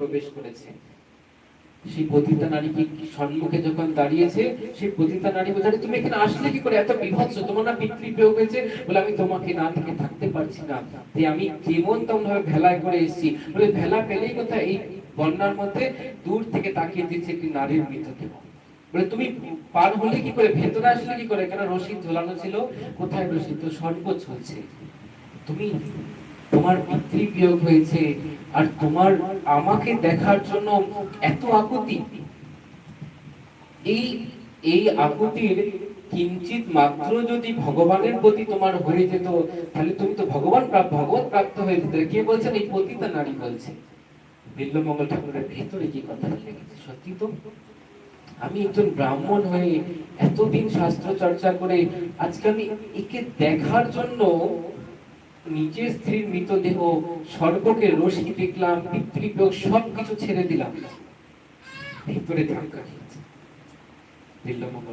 প্রবেশ করেছে। সেই পতিতা নারীকে সম্মুখে যখন দাঁড়িয়েছে, সেই পতিতা নারী বলছে, তুমি এখানে আসলে কি করে? এত বিভৎস, তোমার না পিতৃবিয়োগ হয়েছে? বলে, আমি তোমাকে না থেকে থাকতে পারছি না, যে আমি যেমন তেমন ভাবে ভেলায় করে এসেছি। বলে, ভেলা পেলেই কথা এই বন্যার মধ্যে দূর থেকে তাকিয়ে দিচ্ছে একটি নারীর মৃতদেহ। বলে, তুমি পার হলে কি করে, ভেতরে আসলে কি করে? কেন রশি ঝোলানো ছিল। কোথায় রশি? তো সর্ব চলছে। তুমি, তোমার পিতৃবিয়োগ হয়েছে আর তোমার আমাকে দেখার জন্য এত আকুতি। এই এই আকুতির কিঞ্চিত মাত্র যদি ভগবানের প্রতি তোমার হয়ে যেত, তাহলে তুমি তো ভগবান প্রাপ্ত হয়ে যেতে। কে বলছেন? এই পতিতা নারী বলছে। বিল্বমঙ্গল ঠাকুরের ভেতরে কি কথা লেগেছে। সত্যি তো, আমি একজন ব্রাহ্মণ হয়ে এতদিন শাস্ত্র চর্চা করে আজকে আমি একে দেখার জন্য নিজের স্ত্রীর মৃতদেহ, স্বর্গকে রশি দেখলাম, পিতৃবিয়োগ সবকিছু ছেড়ে দিলাম। ভিতরে ধাক্কা খেয়েছে। বিল্বমঙ্গল